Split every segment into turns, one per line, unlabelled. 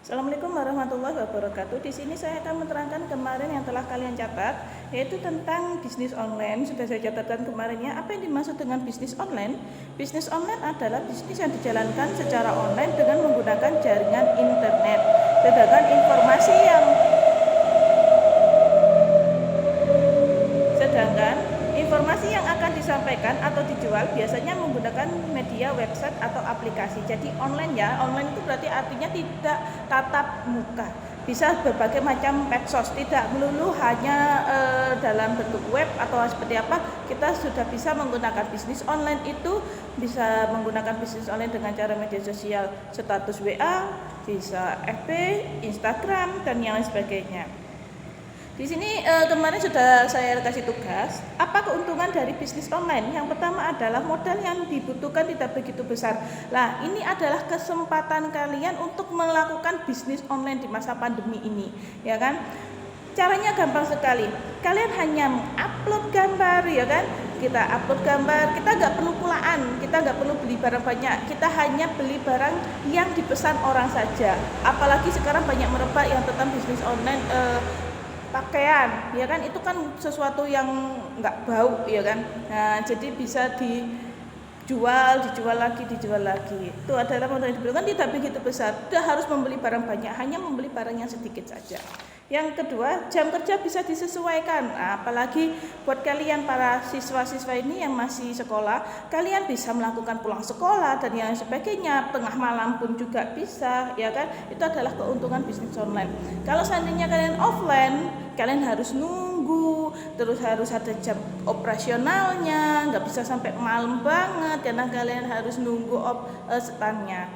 Assalamualaikum warahmatullahi wabarakatuh. Di sini saya akan menerangkan kemarin yang telah kalian catat, yaitu tentang bisnis online. Sudah saya catatkan kemarinnya. Apa yang dimaksud dengan bisnis online? Bisnis online adalah bisnis yang dijalankan secara online dengan menggunakan jaringan internet. Sedangkan informasi yang akan disampaikan atau dijual biasanya menggunakan media website atau aplikasi. Jadi online ya, online itu berarti artinya tidak tatap muka. Bisa berbagai macam medsos, tidak melulu hanya dalam bentuk web atau seperti apa. Kita sudah bisa menggunakan bisnis online itu, bisa menggunakan bisnis online dengan cara media sosial, status WA, bisa FB, Instagram, dan yang lain sebagainya. Di sini kemarin sudah saya kasih tugas, apa keuntungan dari bisnis online? Yang pertama adalah modal yang dibutuhkan tidak begitu besar. Nah, ini adalah kesempatan kalian untuk melakukan bisnis online di masa pandemi ini, ya kan? Caranya gampang sekali. Kalian hanya upload gambar, ya kan? Kita upload gambar, kita nggak perlu pulaan, kita nggak perlu beli barang banyak, kita hanya beli barang yang dipesan orang saja. Apalagi sekarang banyak merebak yang tentang bisnis online pakaian, ya kan, itu kan sesuatu yang nggak bau, ya kan. Nah, jadi bisa dijual lagi. Itu adalah modal yang dibutuhkan tidak begitu besar, tidak harus membeli barang banyak, hanya membeli barang yang sedikit saja. Yang kedua, jam kerja bisa disesuaikan. Nah, apalagi buat kalian para siswa-siswa ini yang masih sekolah, kalian bisa melakukan pulang sekolah dan yang sebagainya, tengah malam pun juga bisa, ya kan. Itu adalah keuntungan bisnis online. Kalau seandainya kalian offline, kalian harus nunggu, terus harus ada jam operasionalnya, nggak bisa sampai malam banget karena kalian harus nunggu standnya.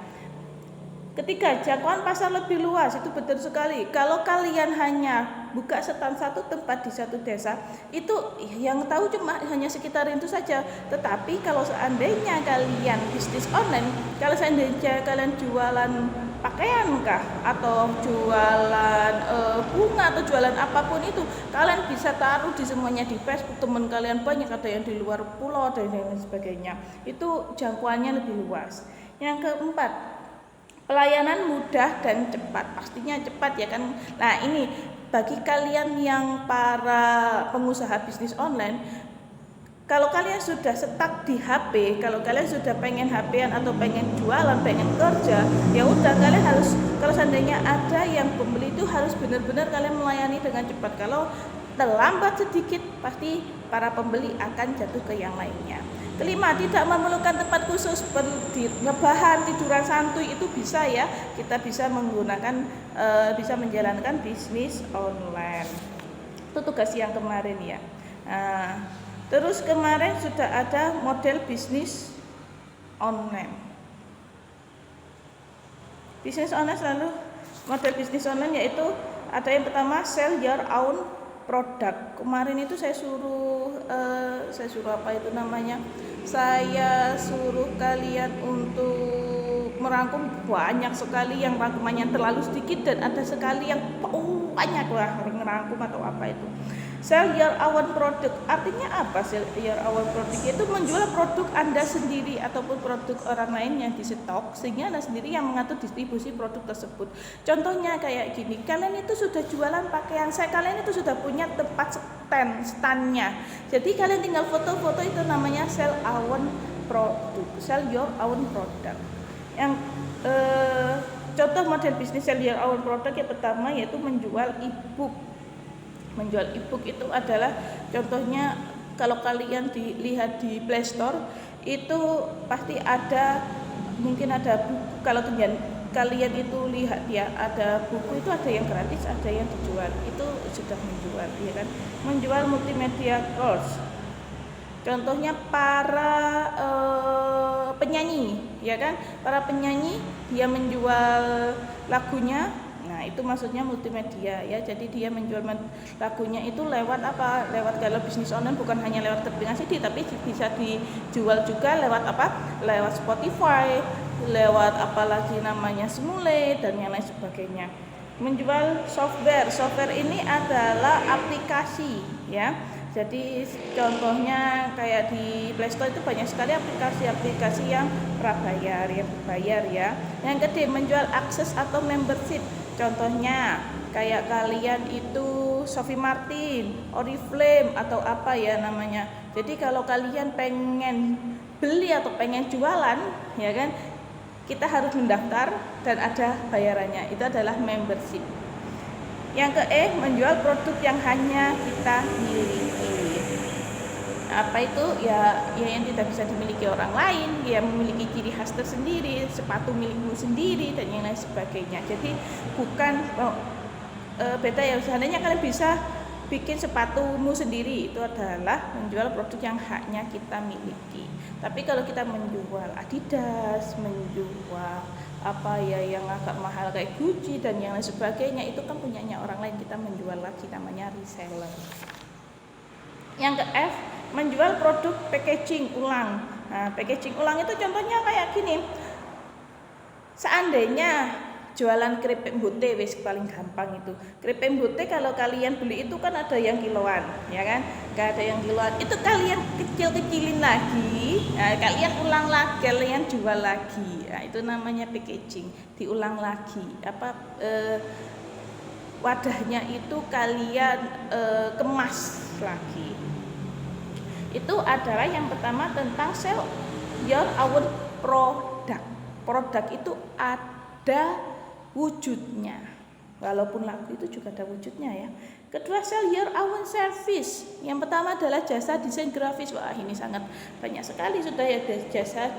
Ketiga, jangkauan pasar lebih luas, itu betul sekali. Kalau kalian hanya buka stand satu tempat di satu desa, itu yang tahu cuma hanya sekitar itu saja. Tetapi kalau seandainya kalian bisnis online, kalau seandainya kalian jualan pakaian kah, atau jualan bunga, atau jualan apapun itu, kalian bisa taruh di semuanya di Facebook, teman kalian banyak, ada yang di luar pulau dan lain sebagainya. Itu jangkauannya lebih luas. Yang keempat, pelayanan mudah dan cepat, pastinya cepat, ya kan. Nah, ini bagi kalian yang para pengusaha bisnis online, kalau kalian sudah stuck di HP, kalau kalian sudah pengen HP-an atau pengen jualan, pengen kerja, ya udah, kalian harus, kalau seandainya ada yang pembeli, itu harus benar-benar kalian melayani dengan cepat. Kalau terlambat sedikit, pasti para pembeli akan jatuh ke yang lainnya. Kelima, tidak memerlukan tempat khusus, rebahan, tiduran santuy, itu bisa, ya. Kita bisa menggunakan, bisa menjalankan bisnis online. Itu tugas yang kemarin, ya. Terus kemarin sudah ada model bisnis online. Bisnis online selalu model bisnis online, yaitu ada yang pertama, sell your own product. Kemarin itu saya suruh apa itu namanya? Saya suruh kalian untuk merangkum banyak sekali, yang rangkumannya terlalu sedikit dan ada sekali yang banyak lah merangkum atau apa itu. Sell your own product, artinya apa? Sell your own product itu menjual produk Anda sendiri ataupun produk orang lain yang di stok, sehingga Anda sendiri yang mengatur distribusi produk tersebut. Contohnya kayak gini, kalian itu sudah jualan pakaian, kalian itu sudah punya tempat standnya, jadi kalian tinggal foto-foto, itu namanya sell own product, sell your own product. Yang contoh model bisnis sell your own product yang pertama yaitu menjual e-book. Menjual e-book itu adalah contohnya, kalau kalian dilihat di Play Store itu pasti ada, mungkin ada buku. Kalau kalian itu lihat ya, ada buku itu, ada yang gratis, ada yang dijual, itu sudah menjual, ya kan. Menjual multimedia course, contohnya para penyanyi, ya kan. Para penyanyi dia menjual lagunya. Nah, itu maksudnya multimedia, ya. Jadi dia menjual lagunya itu lewat apa? Lewat, kalau bisnis online bukan hanya lewat kepingan CD, tapi bisa dijual juga lewat apa? Lewat Spotify, lewat apalagi namanya Smule dan yang lain sebagainya. Menjual software ini adalah aplikasi, ya. Jadi contohnya kayak di Play Store itu banyak sekali aplikasi-aplikasi yang prabayar, yang berbayar ya. Yang kedua, menjual akses atau membership. Contohnya kayak kalian itu Sophie Martin, Oriflame atau apa ya namanya. Jadi kalau kalian pengen beli atau pengen jualan ya kan, kita harus mendaftar dan ada bayarannya. Itu adalah membership. Yang menjual produk yang hanya kita miliki. Apa itu ya yang tidak bisa dimiliki orang lain, ya memiliki ciri khas tersendiri, sepatu milikmu sendiri dan yang lain sebagainya. Jadi bukan beda ya, seandainya kalian bisa bikin sepatumu sendiri, itu adalah menjual produk yang haknya kita miliki. Tapi kalau kita menjual Adidas, menjual apa ya yang agak mahal kayak Gucci dan yang lain sebagainya, itu kan punyanya orang lain, kita menjual lagi, namanya reseller. Yang ke F, menjual produk packaging ulang. Nah, packaging ulang itu contohnya kayak gini. Seandainya jualan keripik bote, wis paling gampang itu. Keripik bote kalau kalian beli itu kan ada yang kiloan, ya kan? Gak ada yang kiloan. Itu kalian kecil-kecilin lagi, nah, kalian ulang lagi, kalian jual lagi. Nah, itu namanya packaging, diulang lagi. Wadahnya itu kalian kemas lagi. Itu adalah yang pertama tentang sell your own product. Produk itu ada wujudnya, walaupun lagu itu juga ada wujudnya ya. Kedua, sell your own service. Yang pertama adalah jasa desain grafis. Wah, ini sangat banyak sekali sudah ya jasa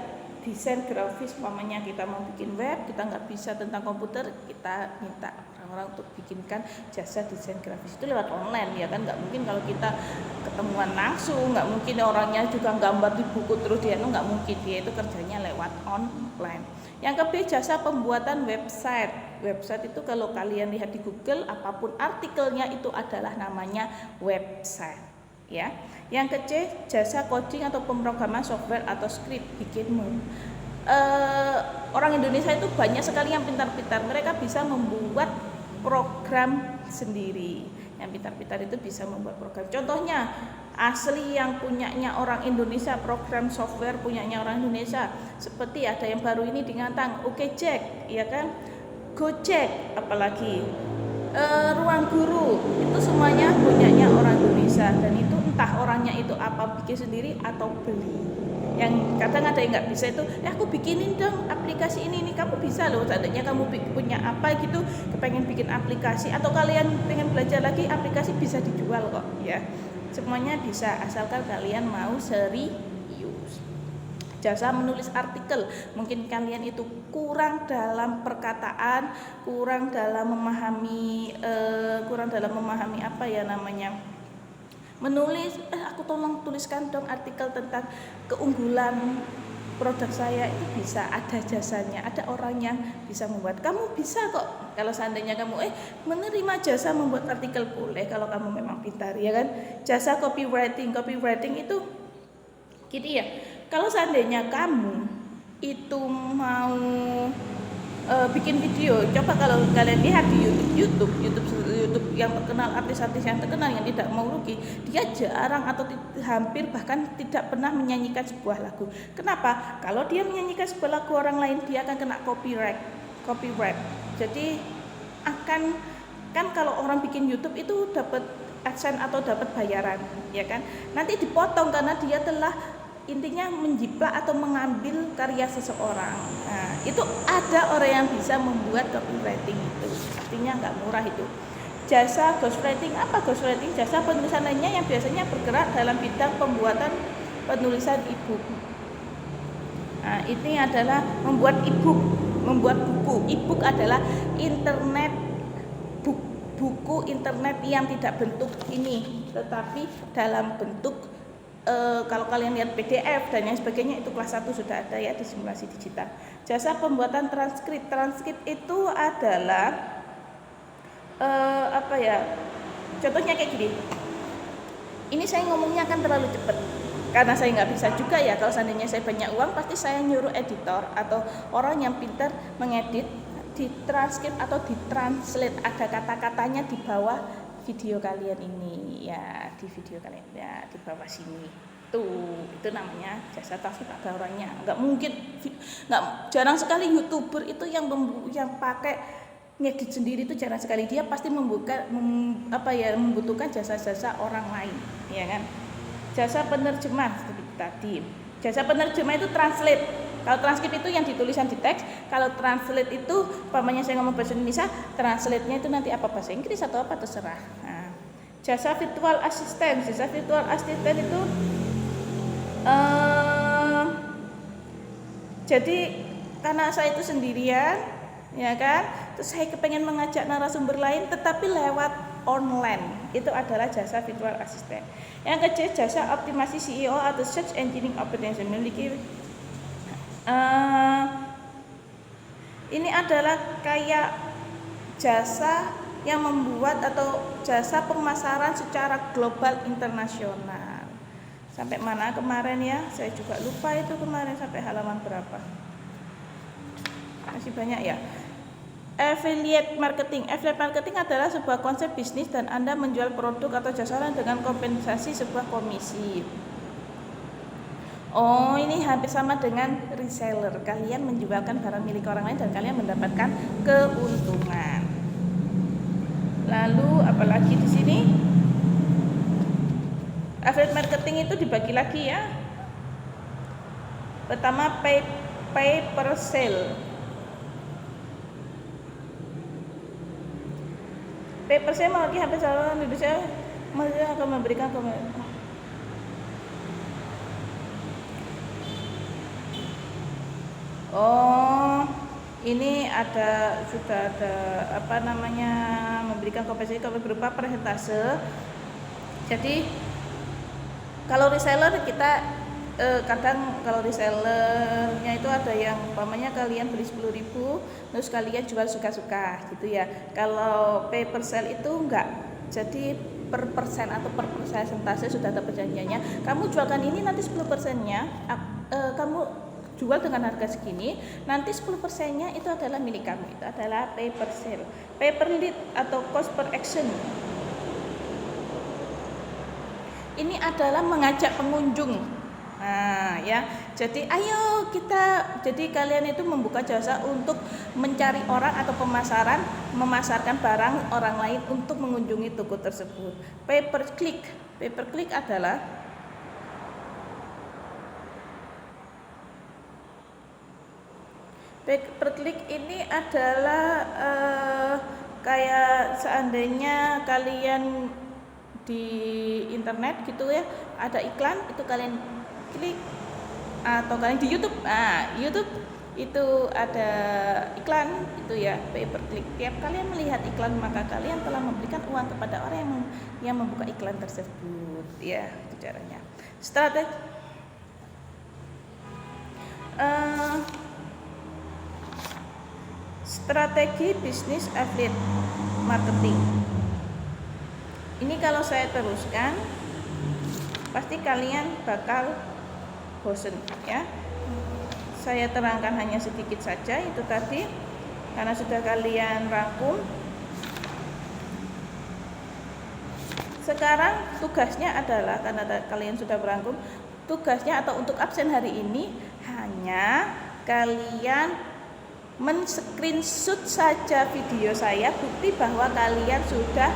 desain grafis. Umpamanya kita mau bikin web, kita nggak bisa tentang komputer, kita minta orang-orang untuk bikinkan jasa desain grafis. Itu lewat online ya kan, nggak mungkin kalau kita ketemuan langsung, nggak mungkin orangnya juga gambar di buku terus dia itu nggak mungkin, dia itu kerjanya lewat online. Yang kedua, jasa pembuatan website. Website itu kalau kalian lihat di Google, apapun artikelnya itu adalah namanya website ya. Yang ketiga, jasa coding atau pemrograman software atau script, bikinmu. Orang Indonesia itu banyak sekali yang pintar-pintar, mereka bisa membuat program sendiri. Yang pintar-pintar itu bisa membuat program. Contohnya asli yang punyanya orang Indonesia, program software punyanya orang Indonesia, seperti ada yang baru ini Dingantang, OkJack, ya kan, Gojek, apalagi Ruang Guru, itu semuanya punyanya orang Indonesia dan itu entah orangnya itu apa bikin sendiri atau beli. Yang kadang ada yang nggak bisa itu, aku bikinin dong aplikasi ini kamu bisa loh, seandainya kamu punya apa gitu, kepengen bikin aplikasi atau kalian pengen belajar lagi, aplikasi bisa dijual kok ya, semuanya bisa asalkan kalian mau serius. Jasa menulis artikel, mungkin kalian itu kurang dalam perkataan, kurang dalam memahami apa ya namanya, menulis, aku tolong tuliskan dong artikel tentang keunggulan produk saya, itu bisa, ada jasanya, ada orang yang bisa membuat. Kamu bisa kok kalau seandainya kamu menerima jasa membuat artikel, boleh kalau kamu memang pintar ya kan. Jasa copywriting itu gini ya, kalau seandainya kamu itu mau bikin video, coba kalau kalian lihat di YouTube yang terkenal, artis-artis yang terkenal yang tidak mau rugi, dia jarang atau hampir bahkan tidak pernah menyanyikan sebuah lagu. Kenapa? Kalau dia menyanyikan sebuah lagu orang lain, dia akan kena copyright. Jadi kan kalau orang bikin YouTube itu dapat AdSense atau dapat bayaran, ya kan? Nanti dipotong karena dia telah intinya menjiplak atau mengambil karya seseorang. Nah, itu ada orang yang bisa membuat copywriting itu, artinya nggak murah itu. Jasa ghostwriting, apa ghostwriting? Jasa penulisan lainnya yang biasanya bergerak dalam bidang pembuatan penulisan e-book. Nah, ini adalah membuat e-book, membuat buku. E-book adalah internet, buku internet yang tidak bentuk ini, tetapi dalam bentuk kalau kalian lihat PDF dan yang sebagainya, itu kelas 1 sudah ada ya di simulasi digital. Jasa pembuatan transkrip. Transkrip itu adalah contohnya kayak gini. Ini saya ngomongnya akan terlalu cepat karena saya nggak bisa juga ya. Kalau seandainya saya banyak uang, pasti saya nyuruh editor atau orang yang pintar mengedit, ditranskrip atau ditranslate, ada kata-katanya di bawah video kalian ini ya, di video kalian ya, di bawah sini Itu namanya jasa transkrip, ada orangnya. Nggak mungkin, jarang sekali YouTuber itu yang pakai ngedit sendiri, itu jarang sekali. Dia pasti membutuhkan jasa-jasa orang lain, ya kan? Jasa penerjemah seperti tadi. Jasa penerjemah itu translate. Kalau transkrip itu yang ditulisan di teks, kalau translate itu umpamanya saya ngomong bahasa Indonesia, translate-nya itu nanti apa, bahasa Inggris atau apa terserah. Nah, jasa virtual assistant. Jasa virtual assistant itu jadi karena saya itu sendirian, ya kan, terus saya kepengen mengajak narasumber lain tetapi lewat online, itu adalah jasa virtual assistant. Yang ketiga, jasa optimasi SEO atau search engine optimization. Memiliki ini adalah kayak jasa yang membuat atau jasa pemasaran secara global internasional. Sampai mana kemarin ya, saya juga lupa itu kemarin sampai halaman berapa. Masih banyak ya. Affiliate marketing. Affiliate marketing adalah sebuah konsep bisnis dan Anda menjual produk atau jasa dengan kompensasi sebuah komisi. Oh, ini hampir sama dengan reseller. Kalian menjualkan barang milik orang lain dan kalian mendapatkan keuntungan. Lalu apalagi di sini? Affiliate marketing itu dibagi lagi ya. Pertama pay per sale. Pay per sale memiliki hampir seluruh Indonesia masih akan memberikan Oh, ini sudah ada memberikan kompensasi berupa persentase. Jadi kalau reseller kita kadang kalau resellernya itu ada yang umpamanya kalian beli 10.000 terus kalian jual suka-suka gitu ya. Kalau pay per sale itu enggak. Jadi per persen atau per persentase sudah ada perjanjiannya. Kamu jualkan ini, nanti 10%-nya kamu jual dengan harga segini, nanti 10%-nya itu adalah milik kamu. Itu adalah pay per sale. Pay per lead atau cost per action. Ini adalah mengajak pengunjung. Nah, ya. Jadi jadi kalian itu membuka jasa untuk mencari orang atau memasarkan barang orang lain untuk mengunjungi toko tersebut. Pay per click. Pay per click adalah ini adalah kayak seandainya kalian di internet gitu ya, ada iklan, itu kalian klik, atau kalian di YouTube. Nah, YouTube itu ada iklan itu ya, pay per click. Tiap kalian melihat iklan maka kalian telah memberikan uang kepada orang yang membuka iklan tersebut. Ya, itu caranya. Strategi bisnis affiliate marketing. Ini kalau saya teruskan pasti kalian bakal bosen ya. Saya terangkan hanya sedikit saja itu tadi karena sudah kalian rangkum. Sekarang tugasnya adalah, karena kalian sudah berangkum, tugasnya atau untuk absen hari ini hanya kalian men-screenshot saja video saya, bukti bahwa kalian sudah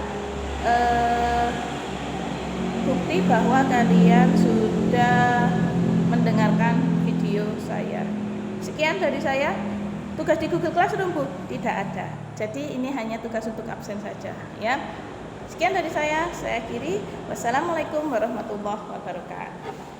mendengarkan video saya. Sekian dari saya. Tugas di Google Classroom, Bu? Tidak ada. Jadi ini hanya tugas untuk absen saja ya. Sekian dari saya akhiri. Wassalamualaikum warahmatullahi wabarakatuh.